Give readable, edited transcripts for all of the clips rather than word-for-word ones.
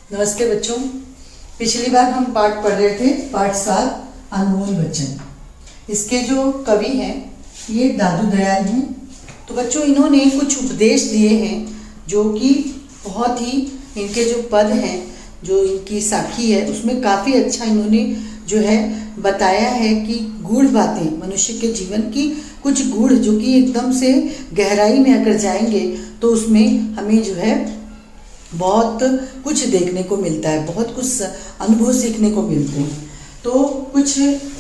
नमस्ते बच्चों। पिछली बार हम पाठ पढ़ रहे थे, पाठ 7 अनमोल वचन। इसके जो कवि हैं ये दादू दयाल हैं। तो बच्चों इन्होंने कुछ उपदेश दिए हैं जो कि बहुत ही, इनके जो पद हैं, जो इनकी साखी है उसमें काफ़ी अच्छा इन्होंने जो है बताया है कि गूढ़ बातें, मनुष्य के जीवन की कुछ गूढ़ जो कि एकदम से गहराई में अगर जाएंगे तो उसमें हमें जो है बहुत कुछ देखने को मिलता है, बहुत कुछ अनुभव सीखने को मिलते हैं। तो कुछ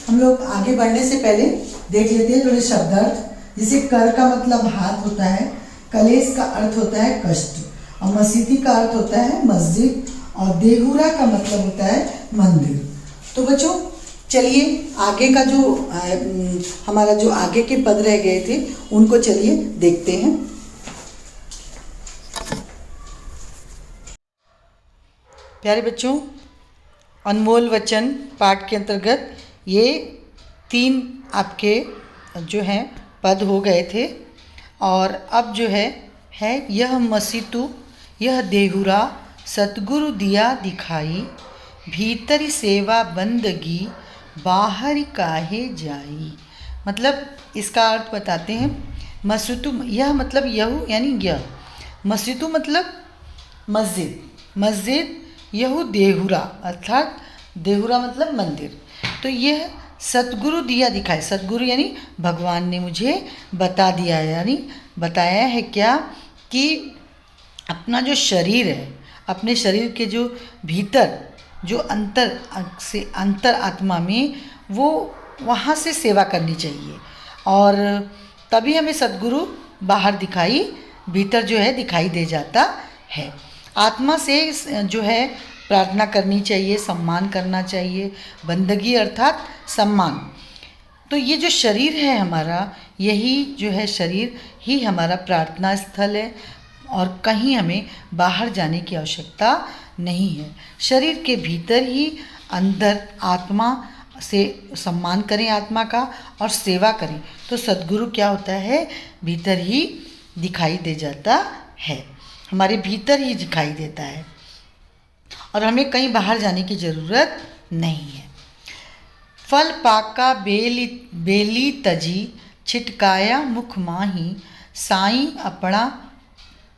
हम लोग आगे बढ़ने से पहले देख लेते हैं थोड़े शब्दार्थ। जैसे कर का मतलब हाथ होता है, कलेश का अर्थ होता है कष्ट, और मसीती का अर्थ होता है मस्जिद, और देहुरा का मतलब होता है मंदिर। तो बच्चों चलिए आगे का जो हमारा जो आगे के पद रह गए थे उनको चलिए देखते हैं। प्यारे बच्चों, अनमोल वचन पाठ के अंतर्गत ये 3 आपके जो हैं पद हो गए थे। और अब जो है यह मसीतु यह देहुरा सतगुरु दिया दिखाई, भीतरी सेवा बंदगी बाहरी काहे जाई। मतलब इसका अर्थ बताते हैं। मसीतु यह मतलब यहू यानी यह, मसीतु मतलब मस्जिद, मस्जिद यहू देहुरा अर्थात देहुरा मतलब मंदिर। तो यह सतगुरु दिया दिखाए, सतगुरु यानी भगवान ने मुझे बता दिया, यानी बताया है क्या कि अपना जो शरीर है, अपने शरीर के जो भीतर जो अंतर आत्मा में वो वहाँ से सेवा करनी चाहिए, और तभी हमें सतगुरु बाहर दिखाई, भीतर जो है दिखाई दे जाता है। आत्मा से जो है प्रार्थना करनी चाहिए, सम्मान करना चाहिए, बंदगी अर्थात सम्मान। तो ये जो शरीर है हमारा, यही जो है शरीर ही हमारा प्रार्थना स्थल है, और कहीं हमें बाहर जाने की आवश्यकता नहीं है। शरीर के भीतर ही अंदर आत्मा से सम्मान करें आत्मा का और सेवा करें, तो सद्गुरु क्या होता है, भीतर ही दिखाई दे जाता है, हमारे भीतर ही दिखाई देता है, और हमें कहीं बाहर जाने की ज़रूरत नहीं है। फल पाका बेली तजी, छिटकाया मुख माही, साई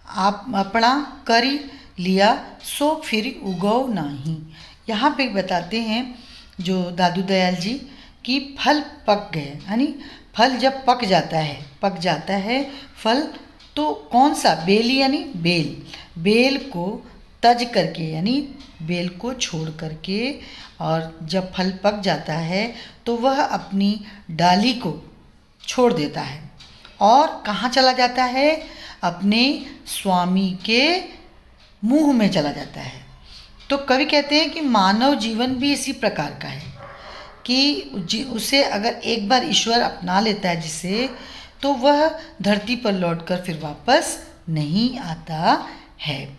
अपना करी लिया, सो फिर उगव नाही। यहाँ पे बताते हैं जो दादू दयाल जी कि फल पक गए, यानी फल जब पक जाता है फल, तो कौन सा, बेली यानी बेल, बेल को तज करके यानी बेल को छोड़ करके, और जब फल पक जाता है तो वह अपनी डाली को छोड़ देता है और कहाँ चला जाता है, अपने स्वामी के मुंह में चला जाता है। तो कवि कहते हैं कि मानव जीवन भी इसी प्रकार का है कि उसे अगर एक बार ईश्वर अपना लेता है जिसे, तो वह धरती पर लौटकर फिर वापस नहीं आता है,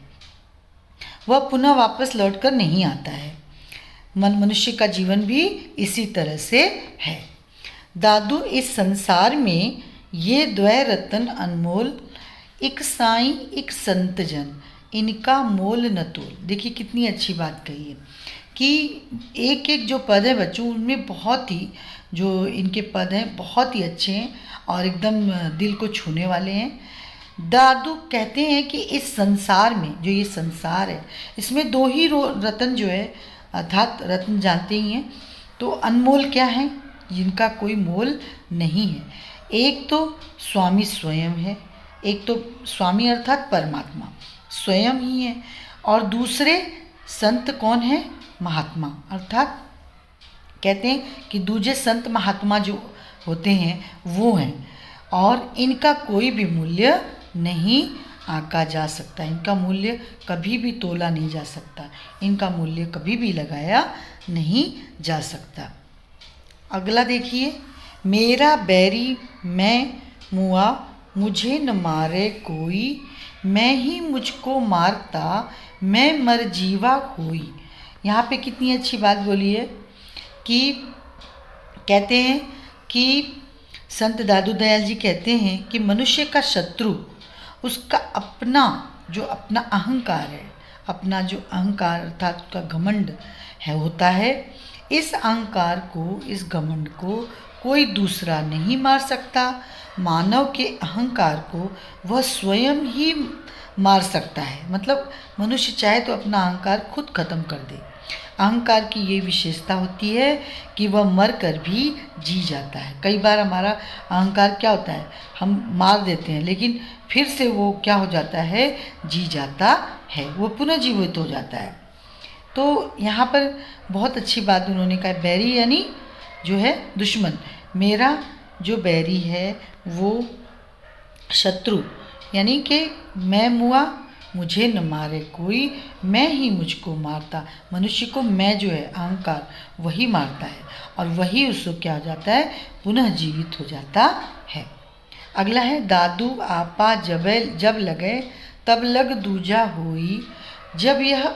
वह पुनः वापस लौटकर नहीं आता है। मनुष्य का जीवन भी इसी तरह से है। दादू इस संसार में ये द्वय रतन अनमोल, एक साईं एक संत जन, इनका मोल न तोल। देखिए कितनी अच्छी बात कही है कि एक एक जो पद है बच्चों, उनमें बहुत ही जो इनके पद हैं बहुत ही अच्छे हैं और एकदम दिल को छूने वाले हैं। दादू कहते हैं कि इस संसार में, जो ये संसार है, इसमें 2 ही रतन जो है, अर्थात रत्न जानते ही हैं, तो अनमोल क्या है, जिनका कोई मोल नहीं है। एक तो स्वामी स्वयं है, एक तो स्वामी अर्थात परमात्मा स्वयं ही है, और दूसरे संत कौन है, महात्मा, अर्थात कहते हैं कि दूजे संत महात्मा जो होते हैं वो हैं, और इनका कोई भी मूल्य नहीं आंका जा सकता, इनका मूल्य कभी भी तोला नहीं जा सकता, इनका मूल्य कभी भी लगाया नहीं जा सकता। अगला देखिए, मेरा बैरी मैं मुआ, मुझे न मारे कोई, मैं ही मुझको मारता, मैं मर जीवा होई। यहाँ पे कितनी अच्छी बात बोली है कि कहते हैं कि संत दादू दयाल जी कहते हैं कि मनुष्य का शत्रु उसका अपना जो अपना अहंकार है, अपना जो अहंकार अर्थात उसका घमंड है होता है, इस अहंकार को, इस घमंड को कोई दूसरा नहीं मार सकता। मानव के अहंकार को वह स्वयं ही मार सकता है। मतलब मनुष्य चाहे तो अपना अहंकार खुद खत्म कर दे। अहंकार की ये विशेषता होती है कि वह मर कर भी जी जाता है। कई बार हमारा अहंकार क्या होता है, हम मार देते हैं लेकिन फिर से वो क्या हो जाता है, जी जाता है, वो पुनः जीवित हो जाता है। तो यहाँ पर बहुत अच्छी बात उन्होंने कहा, बैरी यानी जो है दुश्मन। मेरा जो बैरी है वो शत्रु, यानी कि मैं मुआ मुझे न मारे कोई, मैं ही मुझको मारता। मनुष्य को मैं जो है अहंकार वही मारता है और वही उसको क्या हो जाता है, पुनः जीवित हो जाता है। अगला है दादू आपा जब लगे तब लग दूजा होई, जब यह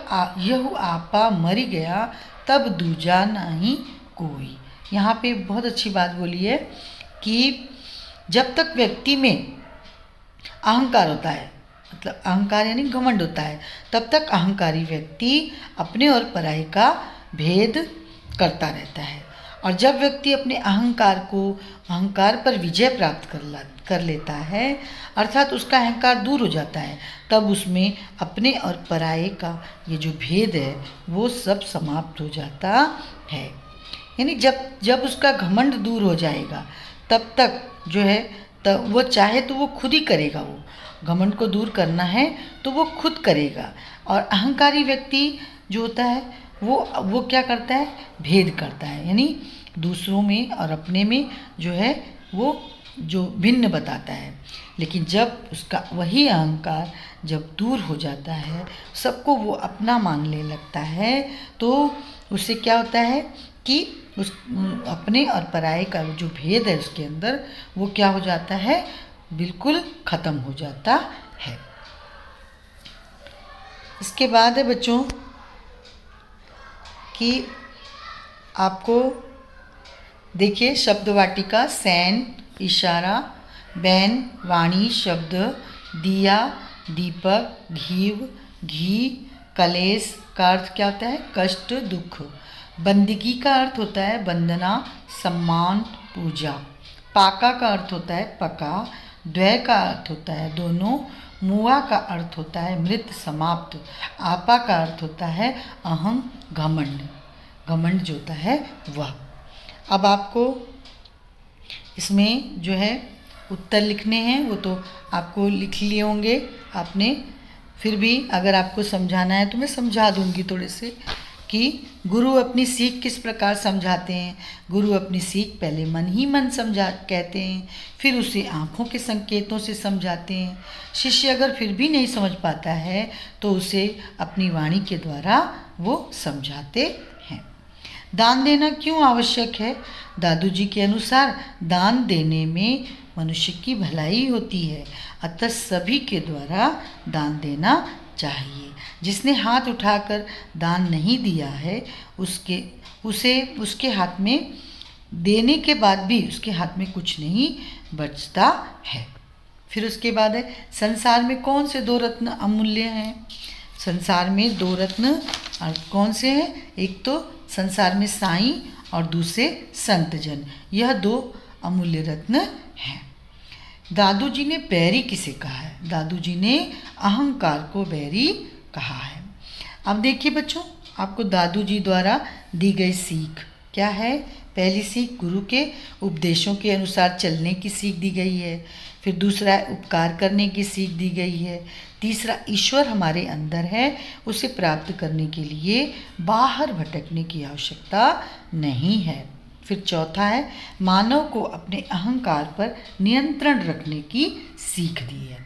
आपा मरी गया तब दूजा नहीं कोई। यहाँ पे बहुत अच्छी बात बोली है कि जब तक व्यक्ति में अहंकार होता है, मतलब अहंकार यानी घमंड होता है, तब तक अहंकारी व्यक्ति अपने और पराये का भेद करता रहता है। और जब व्यक्ति अपने अहंकार पर विजय प्राप्त कर लेता है, अर्थात उसका अहंकार दूर हो जाता है, तब उसमें अपने और पराये का ये जो भेद है वो सब समाप्त हो जाता है। यानी जब उसका घमंड दूर हो जाएगा तब तक जो है, तब वो चाहे तो वो खुद ही करेगा। वो घमंड को दूर करना है तो वो खुद करेगा। और अहंकारी व्यक्ति जो होता है वो क्या करता है, भेद करता है, यानी दूसरों में और अपने में जो है वो जो भिन्न बताता है। लेकिन जब उसका वही अहंकार जब दूर हो जाता है, सबको वो अपना मानने लगता है, तो उससे क्या होता है कि उस अपने और पराये का जो भेद है उसके अंदर, वो क्या हो जाता है, बिल्कुल ख़त्म हो जाता है। इसके बाद है बच्चों कि आपको देखिए शब्द वाटिका, सैन इशारा, बैन वाणी शब्द, दिया दीपक, घीव घी, कलेश का अर्थ क्या होता है, कष्ट दुख, बंदगी का अर्थ होता है वंदना सम्मान पूजा, पाका का अर्थ होता है पका, द्वय का अर्थ होता है दोनों, मुआ का अर्थ होता है मृत समाप्त, आपा का अर्थ होता है अहं घमंड, घमंड जो होता है वह। अब आपको इसमें जो है उत्तर लिखने हैं, वो तो आपको लिख लिए होंगे आपने, फिर भी अगर आपको समझाना है तो मैं समझा दूंगी थोड़े से कि गुरु अपनी सीख किस प्रकार समझाते हैं। गुरु अपनी सीख पहले मन ही मन समझा कहते हैं, फिर उसे आँखों के संकेतों से समझाते हैं। शिष्य अगर फिर भी नहीं समझ पाता है तो उसे अपनी वाणी के द्वारा वो समझाते हैं। दान देना क्यों आवश्यक है? दादू जी के अनुसार दान देने में मनुष्य की भलाई होती है, अतः सभी के द्वारा दान देना चाहिए। जिसने हाथ उठाकर दान नहीं दिया है उसके हाथ में देने के बाद भी उसके हाथ में कुछ नहीं बचता है। फिर उसके बाद है संसार में कौन से दो रत्न अमूल्य हैं? संसार में दो रत्न कौन से हैं? एक तो संसार में साईं और दूसरे संतजन, यह दो अमूल्य रत्न हैं। दादू जी ने बैरी किसे कहा है? दादू जी ने अहंकार को बैरी कहा है। अब देखिए बच्चों, आपको दादू जी द्वारा दी गई सीख क्या है? पहली सीख गुरु के उपदेशों के अनुसार चलने की सीख दी गई है। फिर दूसरा उपकार करने की सीख दी गई है। तीसरा ईश्वर हमारे अंदर है, उसे प्राप्त करने के लिए बाहर भटकने की आवश्यकता नहीं है। फिर चौथा है मानव को अपने अहंकार पर नियंत्रण रखने की सीख दी है।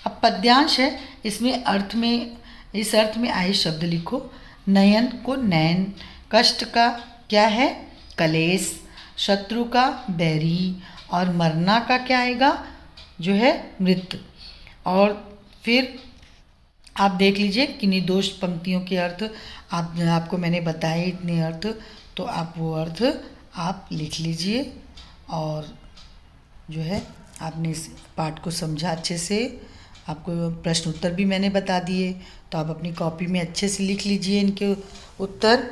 अब पद्यांश है, इस अर्थ में आए शब्द लिखो। नयन को नैन, कष्ट का क्या है? कलेश, शत्रु का बैरी, और मरना का क्या आएगा? जो है मृत। और फिर आप देख लीजिए कि निर्दोष पंक्तियों के अर्थ आपको मैंने बताए इतने अर्थ, तो आप वो अर्थ आप लिख लीजिए। और जो है आपने इस पाठ को समझा अच्छे से, आपको प्रश्न उत्तर भी मैंने बता दिए, तो आप अपनी कॉपी में अच्छे से लिख लीजिए इनके उत्तर।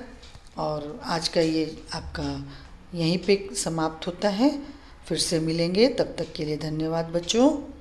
और आज का ये आपका यहीं पे समाप्त होता है। फिर से मिलेंगे, तब तक के लिए धन्यवाद बच्चों।